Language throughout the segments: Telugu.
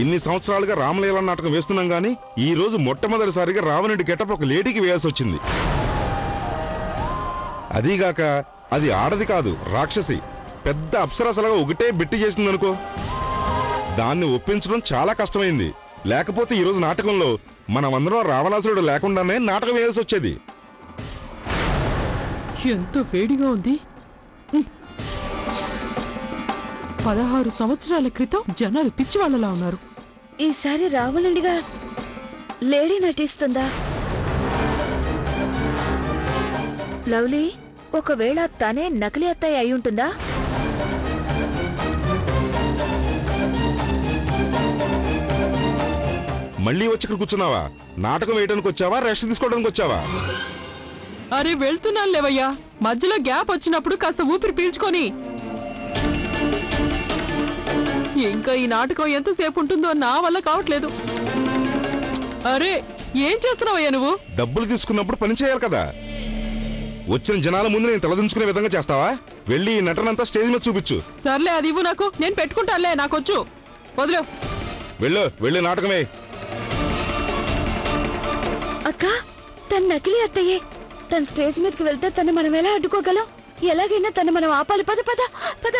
ఇన్ని సంవత్సరాలుగా రామలీల నాటకం వేస్తున్నాం గానీ ఈ రోజు మొట్టమొదటిసారిగా రావణుడి గెటప్ ఒక లేడీకి వేయాల్సి వచ్చింది. అదీగాక అది ఆడది కాదు, రాక్షసి. పెద్ద అప్సరసలుగా ఒకటే బిట్టి చేసిందనుకో. దాన్ని ఒప్పించడం చాలా కష్టమైంది. లేకపోతే ఈరోజు నాటకంలో మనమందరం రావణాసురుడు లేకుండానే నాటకం వేయాల్సి వచ్చేది. ఎంత వేడిగా ఉంది. 16 సంవత్సరాల క్రితం జనాలు పిచ్చివాళ్లలా ఉన్నారు. ఈసారి రావణుడిగా లేడీ నటిస్తుందా? లవ్లీ, ఒకవేళ తనే నకిలీ అత్తయ్య అయి ఉంటుందా? మళ్ళీ వచ్చి ఇక్కడ కూర్చున్నావా? నాటకం వేయడానికి వచ్చావా, రెస్ట్ తీసుకోవడానికి వచ్చావా? అరే వెళ్తున్నాను లేవయ్యా. మధ్యలో గ్యాప్ వచ్చినప్పుడు కాస్త ఊపిరి పీల్చుకొని. ఇంకా ఈ నాటకం ఎంతసేపు ఉంటుందో నా వల్ల కావట్లేదు. అరే ఏం చేస్తున్నావయ్యా నువ్వు? డబ్బులు తీసుకున్నప్పుడు పని చేయాలి కదా. వచ్చిన జనాల ముందు నేను తలదించుకునే విధంగా చేస్తావా? వెళ్ళి ఈ నటనంతా స్టేజ్ మీద చూపించు. సర్లే, అది ఇవ్వు నాకు, నేను పెట్టుకుంటానులే, నాకొచ్చు. వదిలే. వెళ్ళి నాటకమే. అక్క, తన నకిలీ అత్తయ్యే. తన స్టేజ్ మీదకి వెళ్తే తను మనం ఎలా అడ్డుకోగలం? ఎలాగైనా తను మనం ఆపాలి. పద పద పద.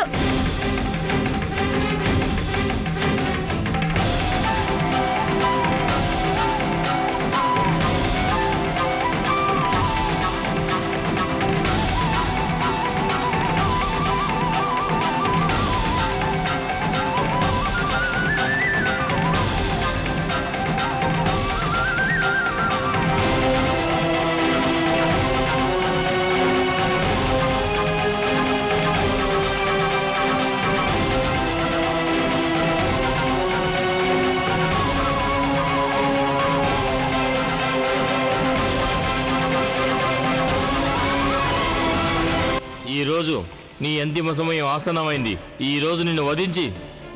ఈరోజు నీ అంతిమ సమయం ఆసన్నమైంది. ఈ రోజు నిన్ను వధించి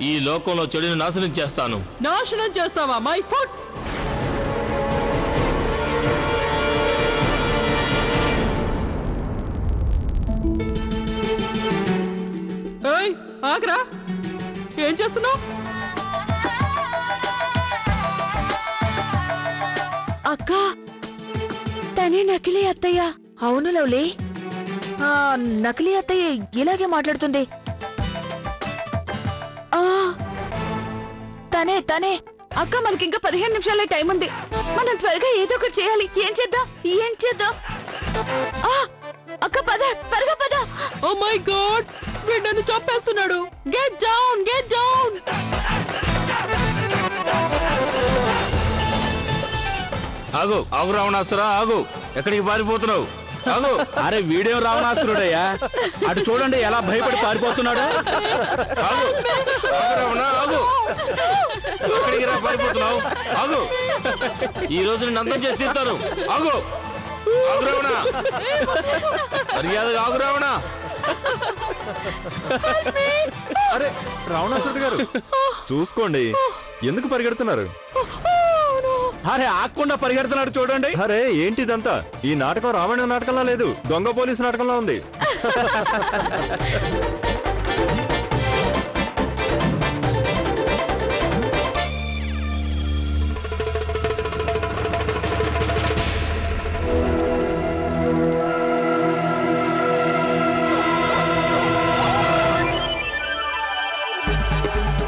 ఈ లోకంలో చెడుని నాశనం చేస్తాను. నాశనం చేస్తావా? My foot. ఏయ్ ఆగ్రా, ఏం చేస్తున్నావు? అక్క, తనే నకిలీ అత్తయ్య. అవును లవ్లీ, నకిలీ అత్తయ్య ఇలాగే మాట్లాడుతుంది. తనే అక్క, మనకింకా 15 నిమిషాలే టైం ఉంది. మనం త్వరగా ఏదో ఒకటి చేయాలి. ఏం చేద్దాం? అక్క పద, త్వరగా పద. ఓ మై గాడ్, వీడు చంపేస్తున్నాడు. Get down. ఆగు రావణాసురా, ఆగు. ఎక్కడికి పారిపోతున్నావు? ఆగు. అరే వీడేం రావణాసురుడయ్యా, అటు చూడండి ఎలా భయపడి పారిపోతున్నాడు. ఆగు రావణ, ఆగు. ఎక్కడికి రా పారిపోతున్నావు? ఆగు. ఈ రోజు నిన్ను అంతం చేసి తీస్తాను. ఆగు రావణ, మర్యాదగా ఆగు రావణ. అరే రావణాసురుడు గారు చూసుకోండి, ఎందుకు పరిగెడుతున్నారు? అరే ఆకుండా పరిగెడుతున్నాడు చూడండి. అరే ఏంటిదంతా? ఈ నాటకం రావణ నాటకంలా లేదు, దొంగ పోలీసు నాటకంలా ఉంది.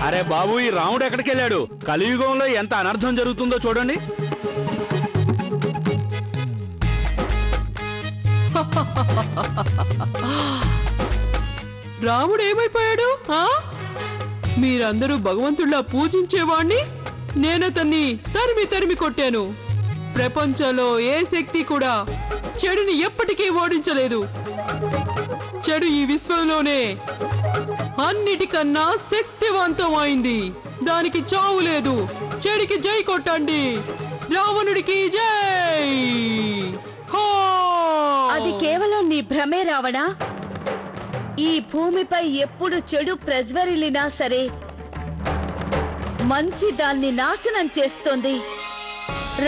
అరే బాబు, ఈ రాముడు ఎక్కడికి వెళ్ళాడు? కలియుగంలో ఎంత అనర్థం జరుగుతుందో చూడండి. రాముడు ఏమైపోయాడు? మీరందరూ భగవంతుడిలా పూజించేవాణ్ణి నేనతన్ని తరిమి కొట్టాను. ప్రపంచంలో ఏ శక్తి కూడా చెడుని ఎప్పటికీ ఓడించలేదు. చెడు ఈ విశ్వంలోనే అన్నిటికన్నా శక్తివంతమైంది. దానికి చావు లేదు. చెడుకి జై కొట్టండి. రావణుడికి జై. అది కేవలం నీ భ్రమే రావణ. ఈ భూమిపై ఎప్పుడు చెడు ప్రజ్వరిల్లినా సరే మంచి దాన్ని నాశనం చేస్తోంది.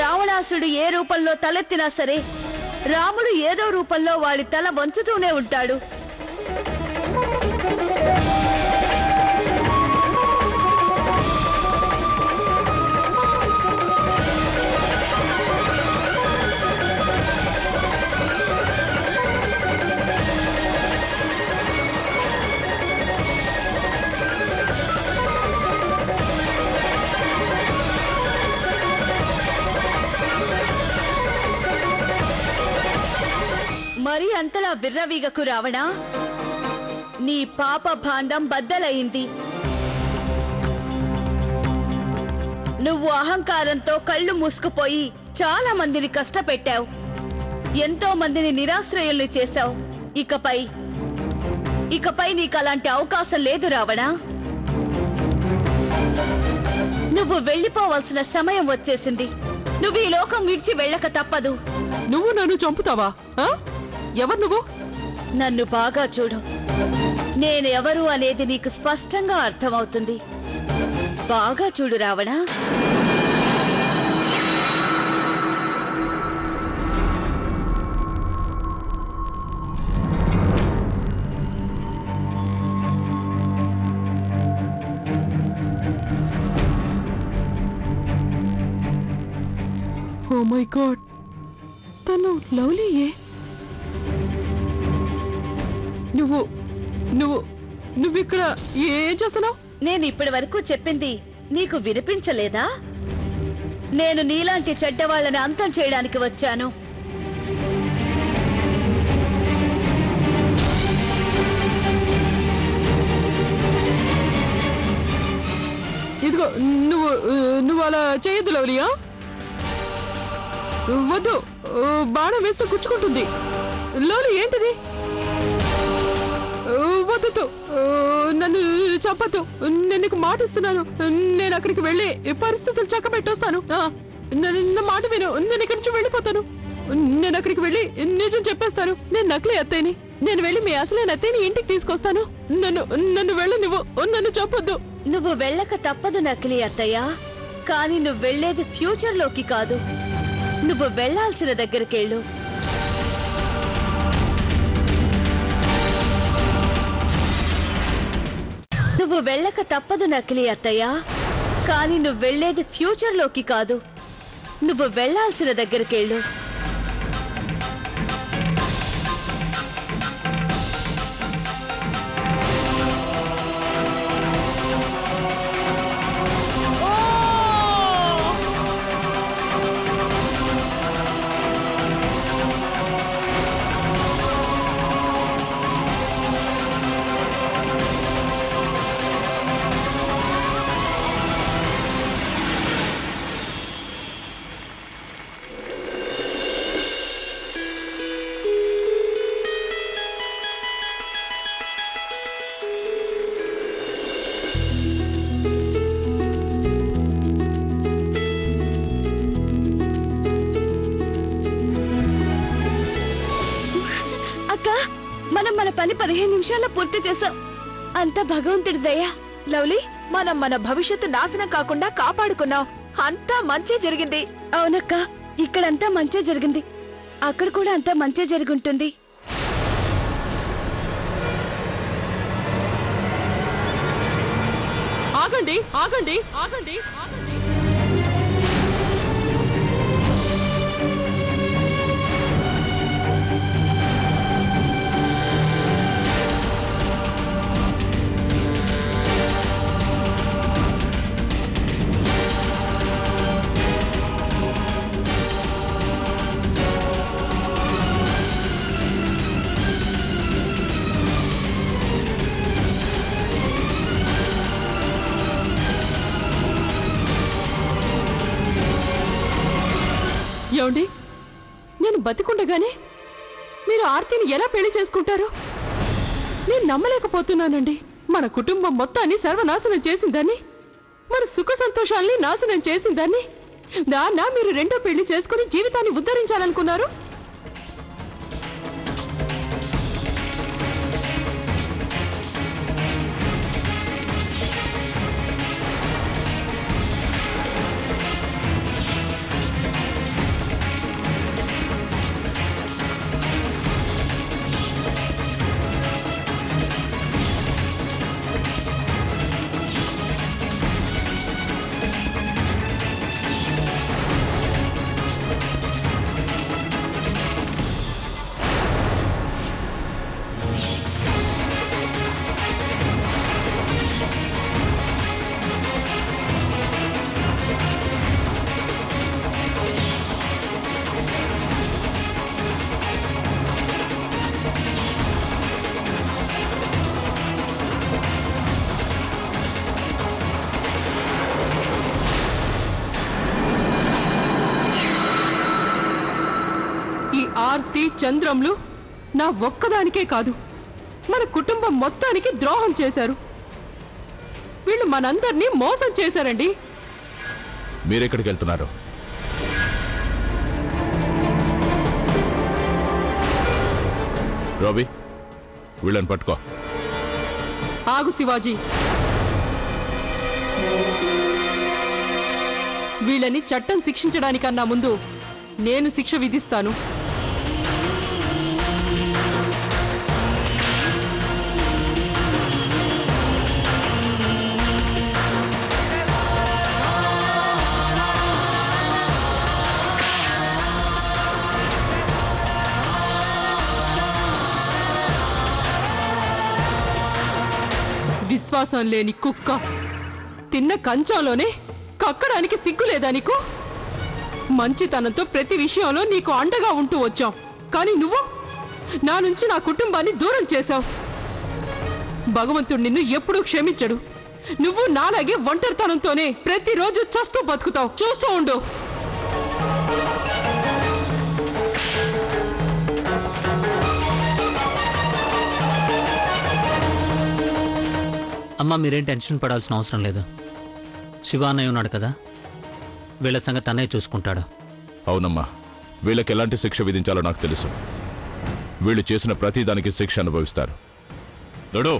రావణాసుడు ఏ రూపంలో తలెత్తినా సరే రాముడు ఏదో రూపంలో వాడి తల వంచుతూనే ఉంటాడు. విర్రవీగకు రావణా. నీ పాప భాండం బద్దలయింది. నువ్వు అహంకారంతో కళ్ళు మూసుకుపోయి చాలా మందిని కష్టపెట్టావు. ఎంతో మందిని నిరాశ్రయుల్ని చేశావు. ఇకపై నీకు అలాంటి అవకాశం లేదు రావణా. నువ్వు వెళ్ళిపోవలసిన సమయం వచ్చేసింది. నువ్వు ఈ లోకం విడిచి వెళ్ళక తప్పదు. నువ్వు నన్ను చంపుతావా? ఎవరు నువ్వు? నన్ను బాగా చూడు. నేనెవరు అనేది నీకు స్పష్టంగా అర్థమవుతుంది. బాగా చూడు రావణా. ఓ మై గాడ్, తను లవ్లీయే. నువ్విక్కడ ఏం చేస్తున్నావు? నేను ఇప్పటి వరకు చెప్పింది నీకు వినిపించలేదా? నేను నీలాంటి చెడ్డవాళ్ళని అంతం చేయడానికి వచ్చాను. ఇదిగో నువ్వు అలా చేయొద్దు లవ్లియా. వద్దు, బాణం వేస్తే గుచ్చుకుంటుంది. లవ్లీ ఏంటిది? వద్దు, నన్ను చంపద్దు. నేను నీకు మాట ఇస్తున్నాను. నేను అక్కడికి వెళ్ళి పరిస్థితులు చక్కబెట్టొస్తాను. నా మాట విను. నేను ఇక్కడి నుంచి వెళ్ళిపోతాను. నేను అక్కడికి వెళ్ళి నిజం చెప్పేస్తాను. నేను నకిలీ అత్తయ్యని. నేను వెళ్ళి మీ అసలైన అత్తయ్యని ఇంటికి తీసుకొస్తాను. నన్ను వెళ్ళనివ్వు. నన్ను చంపొద్దు. నువ్వు వెళ్ళక తప్పదు నకిలీ అత్తయ్య. కానీ నువ్వు వెళ్ళేది ఫ్యూచర్లోకి కాదు. నువ్వు వెళ్లాల్సిన దగ్గరికెళ్ళు. నువ్వు వెళ్ళక తప్పదు నకిలీ అత్తయ్య. కానీ నువ్వు వెళ్ళేది ఫ్యూచర్లోకి కాదు. నువ్వు వెళ్లాల్సిన దగ్గరికెళ్ళు. మనం మన పని 15 నిమిషాల్లో పూర్తి చేసాం. అంతా భగవంతుడి దయ. లవ్లీ, మనం మన భవిష్యత్తు నాశనం కాకుండా కాపాడుకున్నాం. అంతా మంచి జరిగింది. అవునక్క, ఇక్కడంతా మంచే జరిగింది. అక్కడ కూడా అంతా మంచే జరుగుంటుంది. ఆగండి, ఆగండి, ఆగండి, ఆగండి. ఏమండి, నేను బతికుండగానే మీరు ఆర్తిని ఎలా పెళ్లి చేసుకుంటారు? నేను నమ్మలేకపోతున్నానండి. మన కుటుంబం మొత్తాన్ని సర్వనాశనం చేసిందాన్ని, మన సుఖ సంతోషాల్ని నాశనం చేసిందాన్ని, దాన్నా మీరు రెండో పెళ్లి చేసుకుని జీవితాన్ని ఉద్ధరించాలనుకున్నారు? చంద్రములు నా ఒక్కదానికే కాదు, మన కుటుంబం మొత్తానికి ద్రోహం చేశారు. వీళ్ళు మనందరినీ మోసం చేశారండి. మీరెక్కడికి వెళ్తున్నారు? రవి, వీళ్ళని పట్టుకో. ఆగు శివాజీ, వీళ్ళని చట్టం శిక్షించడానికన్నా ముందు నేను శిక్ష విధిస్తాను. విశ్వాసం లేని కుక్క, తిన్న కంచంలోనే కక్కడానికి సిగ్గులేదా నీకు? మంచితనంతో ప్రతి విషయంలో నీకు అండగా ఉంటూ వచ్చావు, కానీ నువ్వు నా నుంచి నా కుటుంబాన్ని దూరం చేశావు. భగవంతుడు నిన్ను ఎప్పుడూ క్షమించడు. నువ్వు నాలాగే ఒంటరితనంతోనే ప్రతిరోజు చస్తూ బతుకుతావు. చూస్తూ ఉండు. అమ్మ, మీరేం టెన్షన్ పడాల్సిన అవసరం లేదు. శివ అన్నయ్య ఉన్నాడు కదా, వీళ్ళ సంగతి అన్నయ్య చూసుకుంటాడు. అవునమ్మా, వీళ్ళకి ఎలాంటి శిక్ష విధించాలో నాకు తెలుసు. వీళ్ళు చేసిన ప్రతి దానికి శిక్ష అనుభవిస్తారు. నడు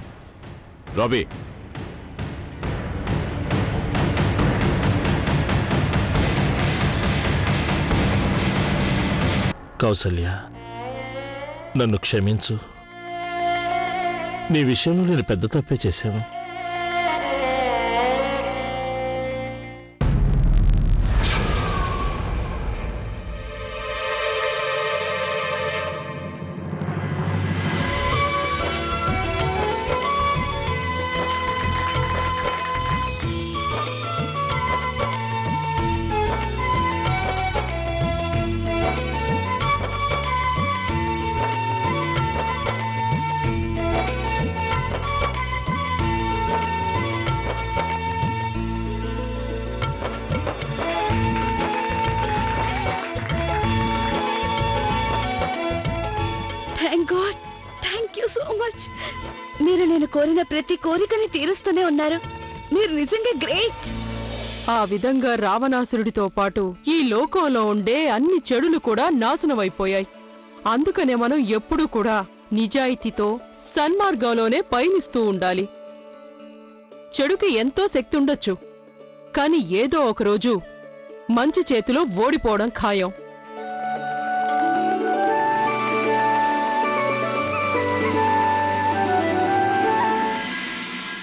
రాబీ. కౌసల్య, నన్ను క్షమించు. నీ విషయంలో నేను పెద్ద తప్పే చేశాను. Thank you so much. మీరు నేను కోరిన ప్రతి కోరికని తీరుస్తూనే ఉన్నారు. మీరు నిజంగా గ్రేట్. ఆ విధంగా రావణాసురుడితో పాటు ఈ లోకంలో ఉండే అన్ని చెడులు కూడా నాశనమైపోయాయి. అందుకనే మనం ఎప్పుడూ కూడా నిజాయితీతో సన్మార్గంలోనే పయనిస్తూ ఉండాలి. చెడుకి ఎంతో శక్తి ఉండొచ్చు, కాని ఏదో ఒకరోజు మంచి చేతిలో ఓడిపోవడం ఖాయం.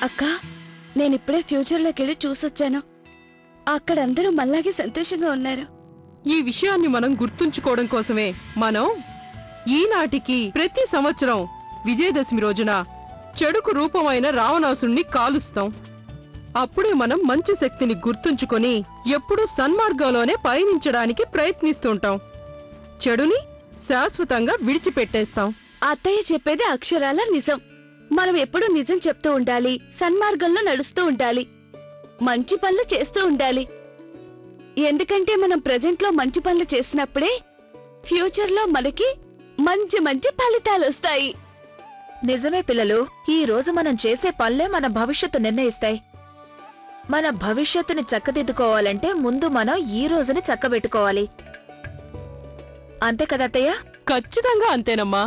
అక్క, నేనిప్పుడే ఫ్యూచర్లోకి వెళ్ళి చూసొచ్చాను. అక్కడ అందరూ మళ్ళాగే సంతోషంగా ఉన్నారు. ఈ విషయాన్ని మనం గుర్తుంచుకోవడం కోసమే మనం ఈనాటికి ప్రతి సంవత్సరం విజయదశమి రోజున చెడుకు రూపమైన రావణాసుణ్ణి కాలుస్తాం. అప్పుడే మనం మంచి శక్తిని గుర్తుంచుకొని ఎప్పుడూ సన్మార్గంలోనే పయనించడానికి ప్రయత్నిస్తుంటాం. చెడుని శాశ్వతంగా విడిచిపెట్టేస్తాం. అత్తయ్య చెప్పేది అక్షరాల నిజం. మనం ఎప్పుడూ నిజం చెప్తూ ఉండాలి, సన్మార్గంలో నడుస్తూ ఉండాలి, మంచి పనులు చేస్తూ ఉండాలి. ఎందుకంటే మనం ప్రెజెంట్లో మంచి పనులు చేసినప్పుడే ఫ్యూచర్లో మనకి మంచి మంచి ఫలితాలు వస్తాయి. నిజమే పిల్లలు, ఈ రోజు మనం చేసే పనులే మన భవిష్యత్తు నిర్ణయిస్తాయి. మన భవిష్యత్తుని చక్కదిద్దుకోవాలంటే ముందు మనం ఈ రోజుని చక్కబెట్టుకోవాలి. అంతే కదా అత్తయ్య? ఖచ్చితంగా అంతేనమ్మా.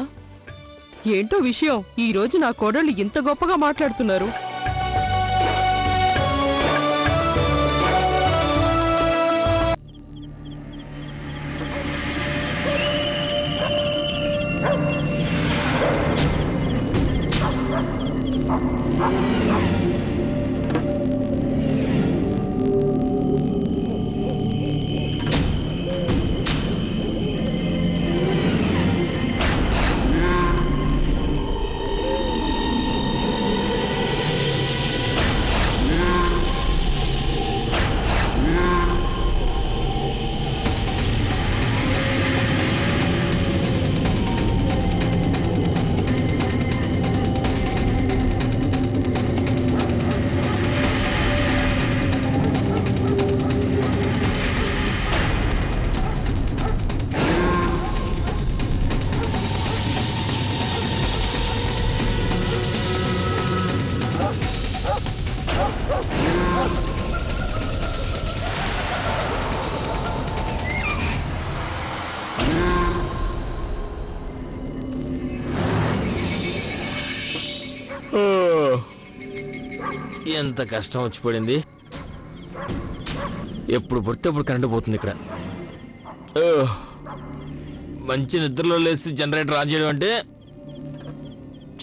ఏంటో విషయం, ఈ రోజు నా కోడళ్ళు ఇంత గొప్పగా మాట్లాడుతున్నారు. ఎంత కష్టం వచ్చి పడింది. ఎప్పుడు పడితే అప్పుడు కరెంటు పోతుంది ఇక్కడ. మంచి నిద్రలో లేసి జనరేటర్ ఆన్ చేయడం అంటే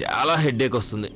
చాలా హెడ్ఏక్ వస్తుంది.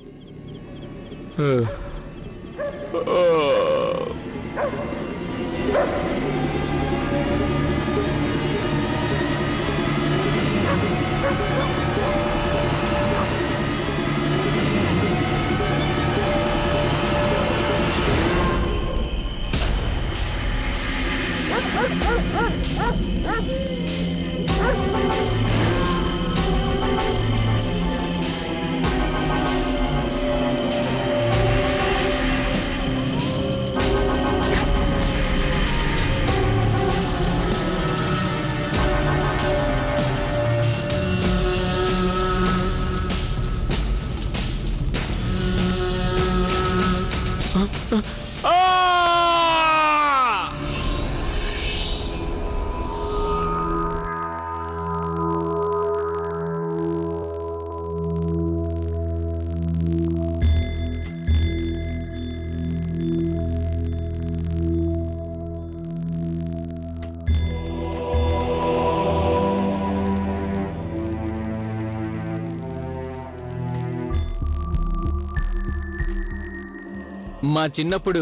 మా చిన్నప్పుడు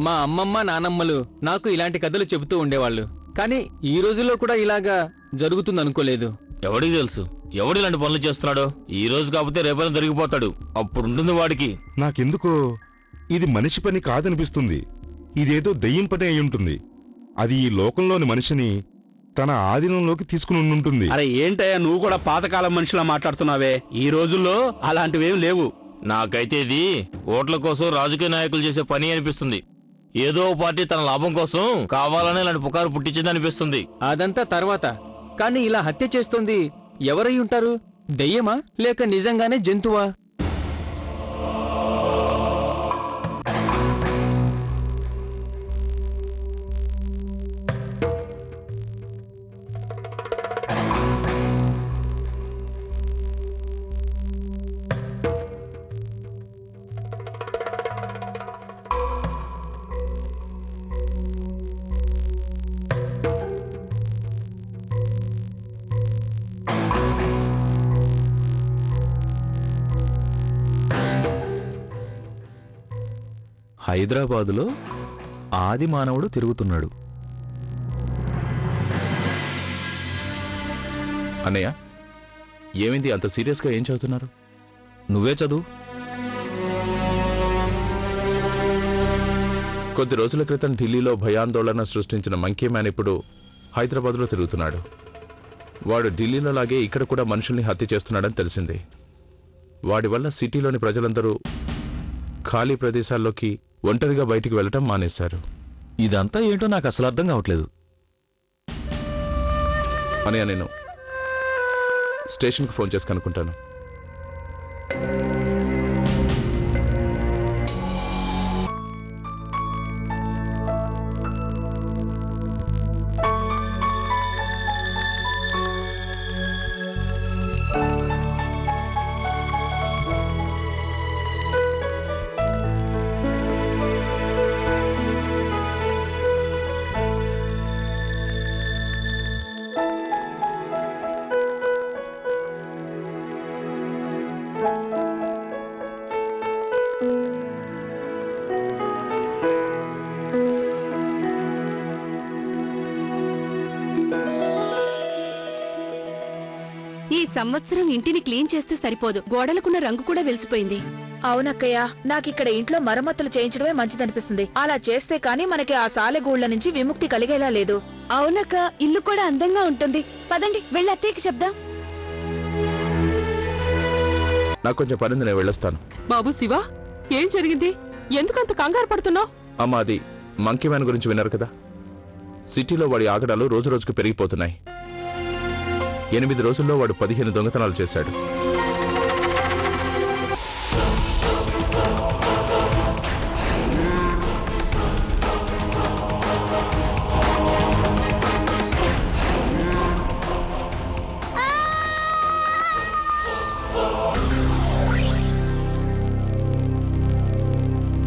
మా అమ్మమ్మ నానమ్మలు నాకు ఇలాంటి కథలు చెబుతూ ఉండేవాళ్ళు. కానీ ఈ రోజుల్లో కూడా ఇలాగా జరుగుతుందనుకోలేదు. ఎవడికి తెలుసు ఎవడు ఇలాంటి పనులు చేస్తున్నాడో? ఈ రోజు కాకపోతే రేపైనా దొరికిపోతాడు. అప్పుడు ఉంటుంది వాడికి. నాకెందుకో ఇది మనిషి పని కాదనిపిస్తుంది. ఇదేదో దెయ్యం పని అయి ఉంటుంది. అది ఈ లోకంలోని మనిషిని తన ఆధీనంలోకి తీసుకుని ఉంటుంది. అరే ఏంటయ్యా నువ్వు కూడా పాతకాలం మనిషిలా మాట్లాడుతున్నావే? ఈ రోజుల్లో అలాంటివేం లేవు. నాకైతే ఇది ఓట్ల కోసం రాజకీయ నాయకులు చేసే పని అనిపిస్తుంది. ఏదో పార్టీ తన లాభం కోసం కావాలనే ఇలాంటి పుకారు పుట్టించింది అనిపిస్తుంది. అదంతా తర్వాత. కానీ ఇలా హత్య చేస్తుంది ఎవరై ఉంటారు? దెయ్యమా లేక నిజంగానే జంతువా? హైదరాబాదులో ఆది మానవుడు తిరుగుతున్నాడు. అన్నయ్య, ఏమైంది? అంత సీరియస్గా ఏం చదువుతున్నారు? నువ్వే చదువు. కొద్ది రోజుల క్రితం ఢిల్లీలో భయాందోళన సృష్టించిన మంకీ మ్యాన్ ఇప్పుడు హైదరాబాద్లో తిరుగుతున్నాడు. వాడు ఢిల్లీలో లాగే ఇక్కడ కూడా మనుషుల్ని హత్య చేస్తున్నాడని తెలిసింది. వాడి వల్ల సిటీలోని ప్రజలందరూ ఖాళీ ప్రదేశాల్లోకి ఒంటరిగా బయటికి వెళ్ళటం మానేశారు. ఇదంతా ఏంటో నాకు అసలు అర్థం కావట్లేదు. అన్నయ్య, నేను స్టేషన్కి ఫోన్ చేసి కనుక్కుంటాను. సంవత్సరం ఇంటిని క్లీన్ చేస్తే సరిపోదు, గోడలకున్న రంగు కూడా వెలిసిపోయింది. అవునక్కయ్య, నాకిక్కడ ఇంట్లో మరమ్మతులు చేయించడమే మంచిదనిపిస్తుంది. అలా చేస్తే కాని మనకి ఆ సాలెగూళ్ల నుంచి విముక్తి కలిగేలా లేదు. అవునక్క, ఇల్లు కూడా అందంగా ఉంటుంది. పదండి వెళ్ళి అత్తయ్యకి చెప్దాం. నాకు కొంచెం పనింది, నేను వెళ్ళొస్తాను. బాబు శివ, ఏం జరిగింది? ఎందుకంత కంగారు పడుతున్నావు? అమ్మా, అది మంకీ మ్యాన్ గురించి విన్నారు కదా. సిటీలో వాడి ఆగడాలు రోజు రోజుకు పెరిగిపోతున్నాయి. 8 రోజుల్లో వాడు 15 దొంగతనాలు చేశాడు.